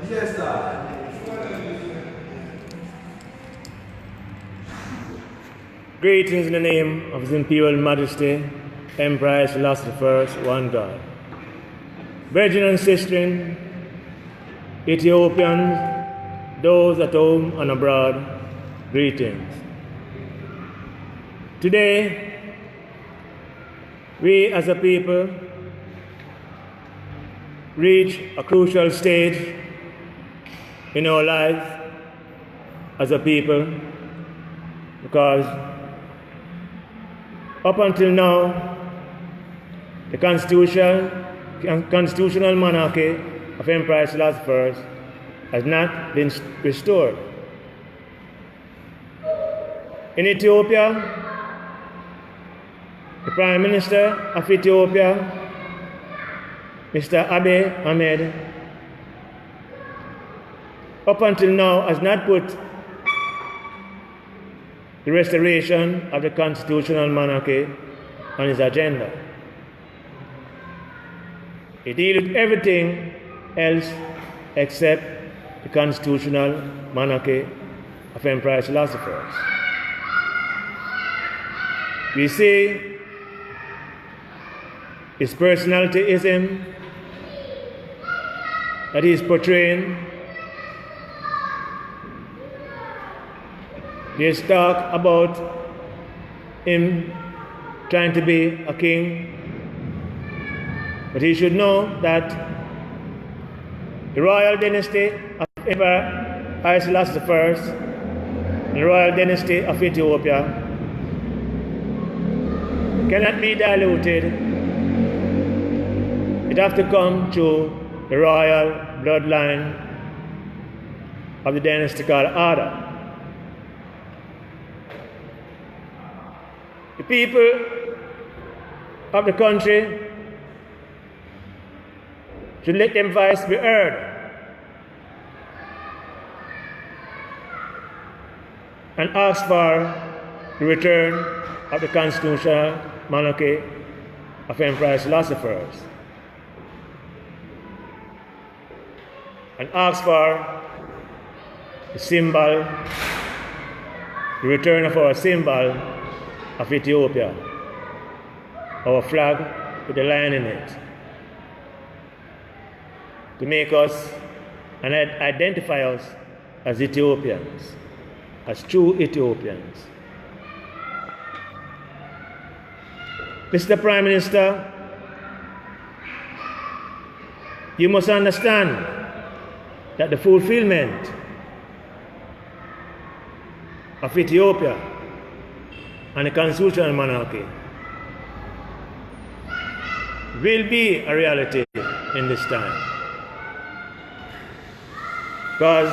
Yes, sir. Greetings in the name of His Imperial Majesty, Emperor Haile Selassie I, one God. Brethren and sisters, Ethiopians, those at home and abroad, greetings. Today, we as a people reach a crucial stage in our lives as a people, because up until now, the constitutional monarchy of Emperor Haile Selassie I has not been restored. In Ethiopia, the Prime Minister of Ethiopia, Mr. Abiy Ahmed, up until now has not put the restoration of the constitutional monarchy on his agenda. He deals with everything else except the constitutional monarchy of Emperor Haile Selassie I. We see his personalityism that he is portraying. There's talk about him trying to be a king, but he should know that the royal dynasty of Emperor Haile Selassie I and the royal dynasty of Ethiopia cannot be diluted. It has to come through the royal bloodline of the dynastical order. The people of the country should let their voice be heard. And ask for the return of the constitutional monarchy of Emperor Haile Selassie I. And ask for the symbol, the return of our symbol of Ethiopia, our flag with the lion in it, to make us and identify us as Ethiopians, as true Ethiopians. Mr. Prime Minister, you must understand that the fulfillment of Ethiopia and the constitutional monarchy will be a reality in this time. Because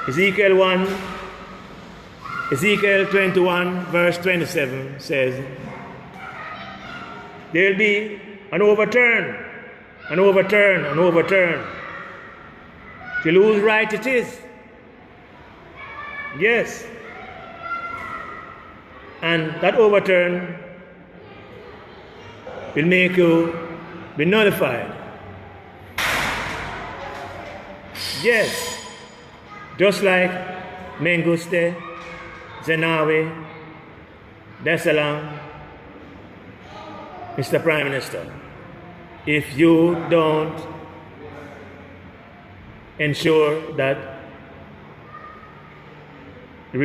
Ezekiel 21 verse 27 says, there will be an overturn, till whose right it is. Yes. And that overturn will make you be nullified. Yes. Just like Menguste, Zenawi, Desalegn, Mr. Prime Minister, if you don't ensure that the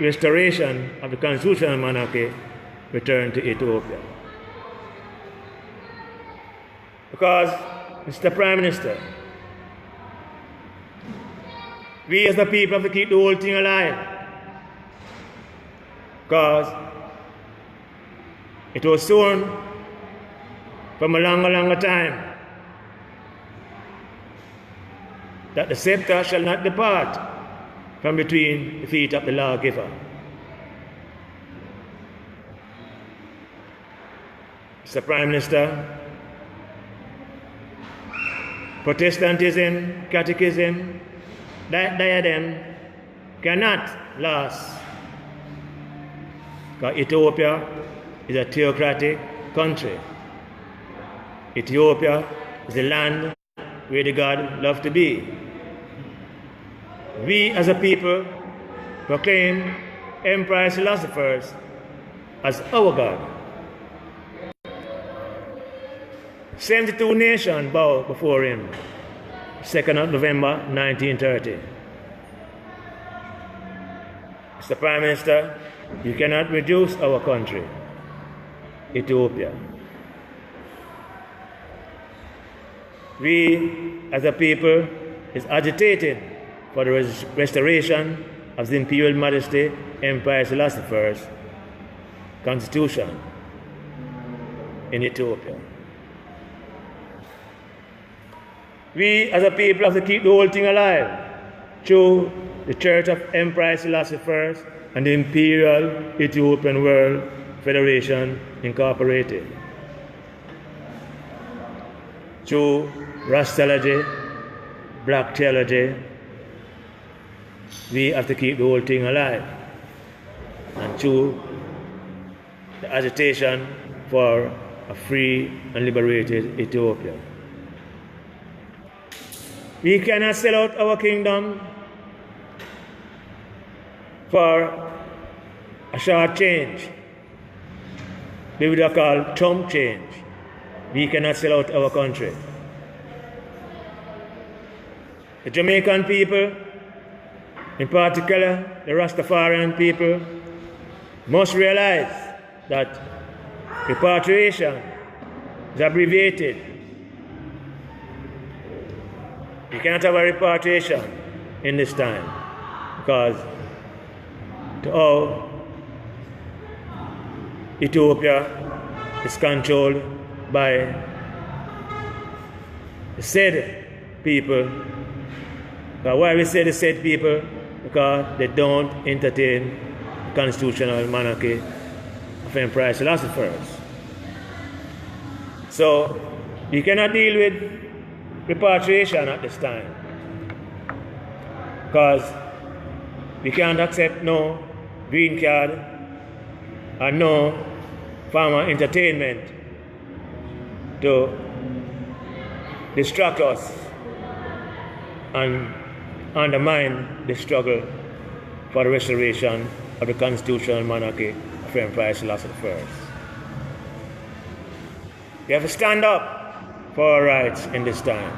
restoration of the constitutional monarchy return to Ethiopia. Because, Mr. Prime Minister, we as the people have to keep the whole thing alive. Because it was sown from a longer time that the scepter shall not depart from between the feet of the lawgiver. Mr. Prime Minister, Protestantism, catechism, diadem cannot last. Because Ethiopia is a theocratic country. Ethiopia is the land where the God loved to be. We as a people proclaim Emperor Selassie I as our God. 72 nations bow before him, 2nd of November 1930. Mr. Prime Minister, you cannot reduce our country, Ethiopia. We as a people is agitating for the restoration of the Imperial Majesty Emperor Selassie I Constitution in Ethiopia. We as a people have to keep the whole thing alive through the Church of Emperor Selassie I and the Imperial Ethiopian World Federation Incorporated. Through Rastology, Black Theology, we have to keep the whole thing alive. And through the agitation for a free and liberated Ethiopia. We cannot sell out our kingdom for a short change. We would call chump change. We cannot sell out our country. The Jamaican people, in particular the Rastafarian people, must realize that repatriation is abbreviated. You cannot have a repatriation in this time because Ethiopia is controlled by the said people. Why we say the said people? Because they don't entertain the constitutional monarchy of Emperor Selassie I. So you cannot deal with repatriation at this time because we can't accept no green card or no farmer entertainment to distract us and undermine the struggle for the restoration of the constitutional monarchy of Emperor Selassie I. We have to stand up for our rights in this time.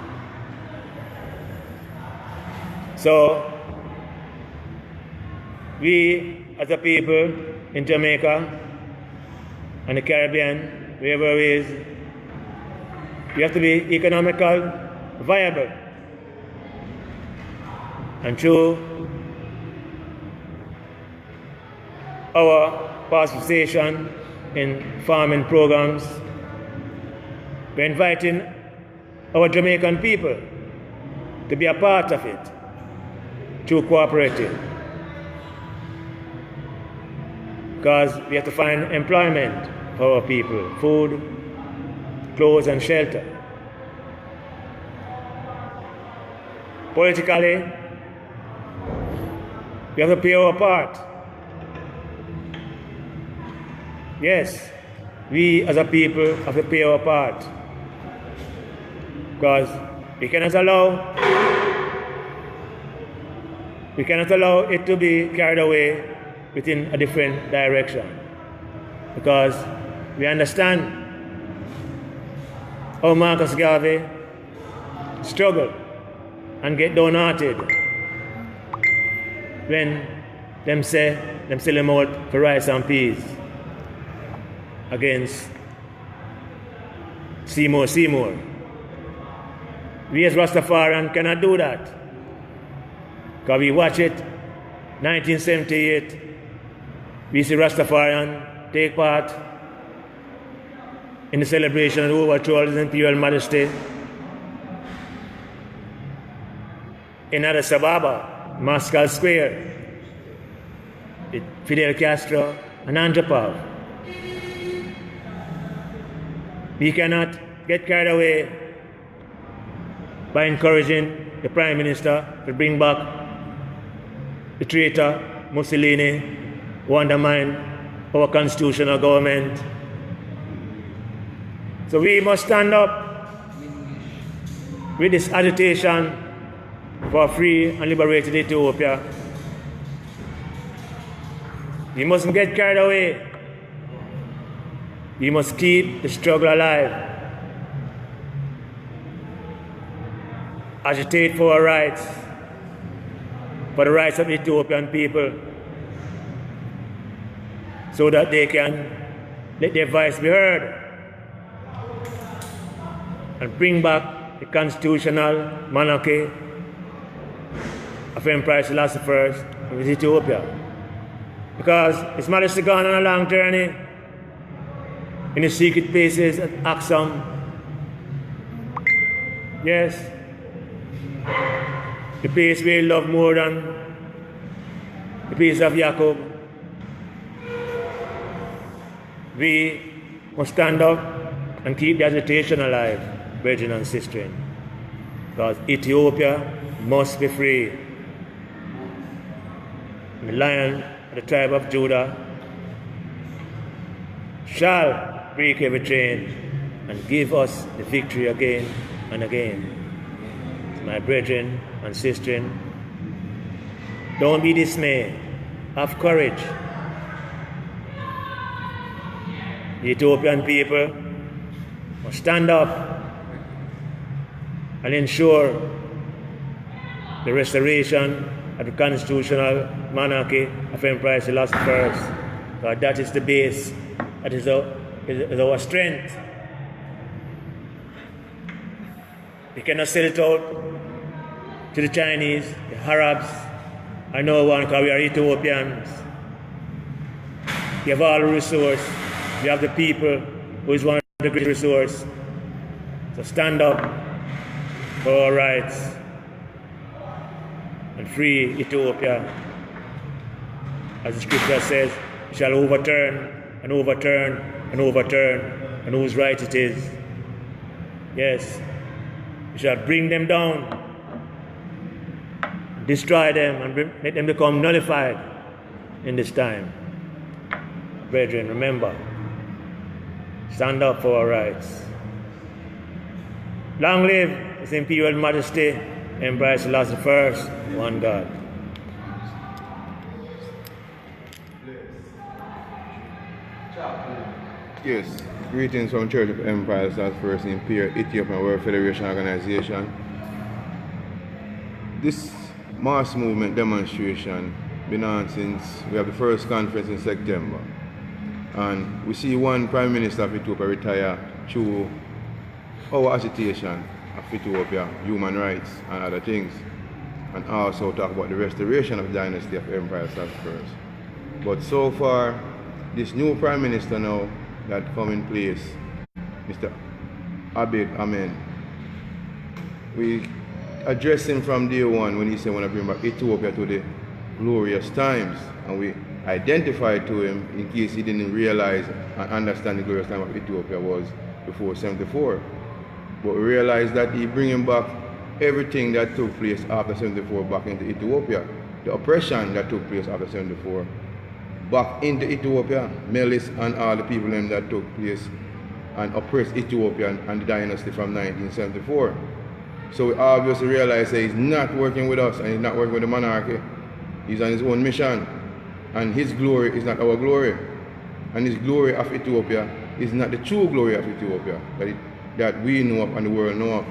So, we as a people in Jamaica and the Caribbean, wherever it is, we have to be economically viable. And through our participation in farming programs, we're inviting our Jamaican people to be a part of it through cooperative. Because we have to find employment for our people, food, clothes and shelter. Politically, we have to play our part. Yes, we as a people have to play our part. Because we cannot allow it to be carried away within a different direction. Because we understand how Marcus Garvey struggled and get downhearted when them sell him out for rice and peas against Seymour. We as Rastafarian cannot do that. Because we watch it, 1978, we see Rastafarian take part in the celebration of the overthrow of His Imperial Majesty in Addis Ababa, Moscow Square, with Fidel Castro and Andropov. We cannot get carried away by encouraging the Prime Minister to bring back the traitor Mussolini who undermined our constitutional government. So we must stand up with this agitation for free and liberated Ethiopia. We mustn't get carried away. We must keep the struggle alive. Agitate for our rights, for the rights of Ethiopian people, so that they can let their voice be heard and bring back the constitutional monarchy of Emperor Selassie I with Ethiopia. Because His Majesty gone on a long journey in the secret places at Axum. Yes, the place we love more than the place of Jacob. We must stand up and keep the agitation alive, brethren and sisters, because Ethiopia must be free. The Lion of the tribe of Judah shall break every chain and give us the victory again and again. My brethren and sisters, don't be dismayed. Have courage. The Ethiopian people must stand up and ensure the restoration of the constitutional monarchy of Emperor Selassie I. Because that is the base, that is our strength. We cannot sell it out to the Chinese, the Arabs, or no one, because we are Ethiopians. We have all the resource. We have the people who is one of the great resources. So stand up for our rights and free Ethiopia. As the scripture says, we shall overturn and overturn and overturn, and whose right it is. Yes, we shall bring them down, destroy them, and make them become nullified in this time. Brethren, remember, stand up for our rights. Long live His Imperial Majesty, Emperor Selassie I, one God. Yes, greetings from Church of Empire Selassie I Imperial Ethiopian World Federation Organization. This mass movement demonstration been on since we have the first conference in September. And we see one Prime Minister of Ethiopia retire through our agitation of Ethiopia, human rights and other things. And also talk about the restoration of the dynasty of Empire Selassie I. But so far, this new Prime Minister now that come in place, Mr. Abiy Ahmed, we addressed him from day one when he said we want to bring back Ethiopia to the glorious times, and we identified to him in case he didn't realize and understand the glorious time of Ethiopia was before 74. But we realized that he bringing back everything that took place after 74 back into Ethiopia, the oppression that took place after 74 back into Ethiopia, Melis and all the people that took place and oppressed Ethiopia and the dynasty from 1974. So we obviously realize that he's not working with us and he's not working with the monarchy. He's on his own mission, and his glory is not our glory, and his glory of Ethiopia is not the true glory of Ethiopia that we know of and the world know of.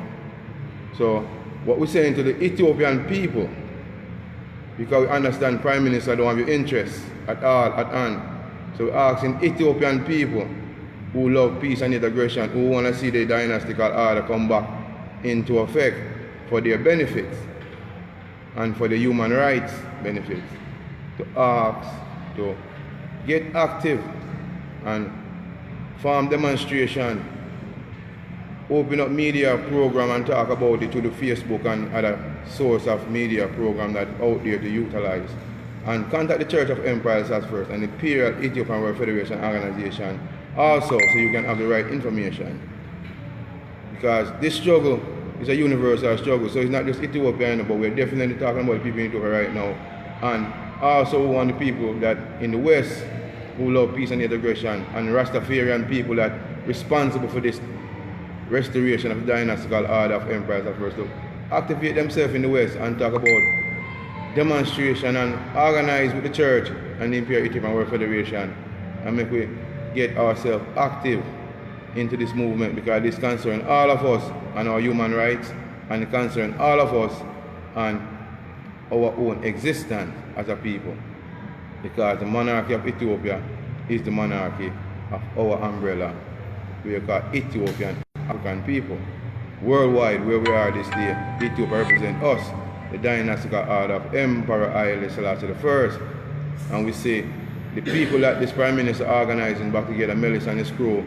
So what we're saying to the Ethiopian people, because we understand Prime Minister don't have your interests at all at hand, so we're asking Ethiopian people who love peace and integration, who want to see the dynastical order come back into effect for their benefits and for the human rights benefits, to ask to get active and form demonstration, open up media program and talk about it to the Facebook and other source of media program that out there to utilize, and contact the Church of Empire Selassie I and the Imperial Ethiopian World Federation Organization also, so you can have the right information, because this struggle is a universal struggle. So it's not just Ethiopian, but we're definitely talking about the people in Ethiopia right now, and also we want the people that in the West who love peace and integration, and Rastafarian people that responsible for this restoration of the dynastical order of empires at first, to activate themselves in the West and talk about demonstration and organize with the church and the Imperial Ethiopian World Federation and make we get ourselves active into this movement, because this concerns all of us and our human rights, and it concerns all of us and our own existence as a people, because the monarchy of Ethiopia is the monarchy of our umbrella we call Ethiopian African people. Worldwide, where we are this day, Ethiopia represents us, the dynastical order of Emperor Haile Selassie I. And we say the people that this Prime Minister organizing back together, Melis and his crew,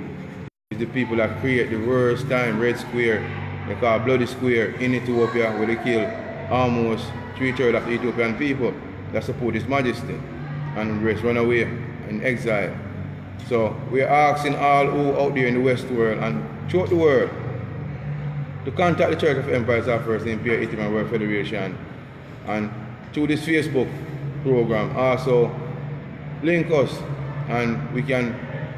is the people that create the worst time Red Square, they call Bloody Square in Ethiopia, where they kill almost 3/3 of the Ethiopian people that support His Majesty and the rest run away in exile. So we are asking all who out there in the West world and throughout the world to contact the Church of Empires at First, the Imperial Ethiopian World Federation, and through this Facebook program also link us, and we can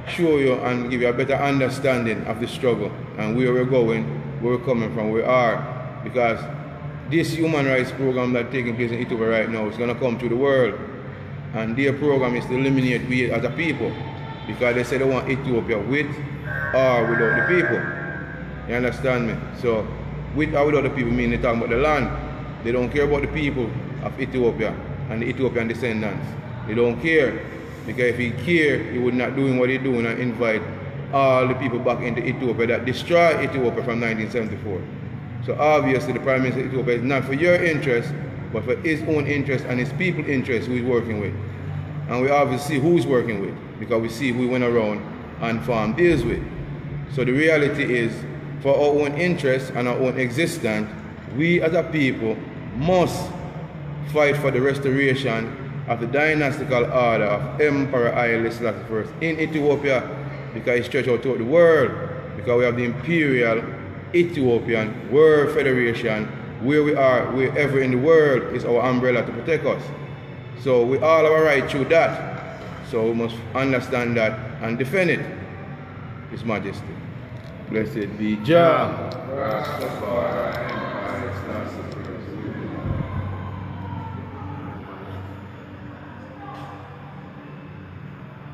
show you and give you a better understanding of the struggle and where we're going, where we're coming from, where we are, because this human rights program that's taking place in Ethiopia right now is going to come to the world, and their program is to eliminate we as a people, because they say they want Ethiopia with or without the people. You understand me? So with or without the people mean they talking about the land. They don't care about the people of Ethiopia and the Ethiopian descendants. They don't care, because if he cared, he would not doing what he's doing and invite all the people back into Ethiopia that destroyed Ethiopia from 1974. So obviously the Prime Minister of Ethiopia is not for your interest, but for his own interest and his people's interest who he's working with. And we obviously see who he's working with, because we see who he went around and formed deals with. So the reality is, for our own interest and our own existence, we as a people must fight for the restoration of the dynastical order of Emperor Haile Selassie I in Ethiopia, because it stretches out throughout the world, because we have the Imperial Ethiopian World Federation, where we are, wherever in the world is our umbrella to protect us. So we all have a right through that. So we must understand that and defend it. His Majesty. Blessed be Jah.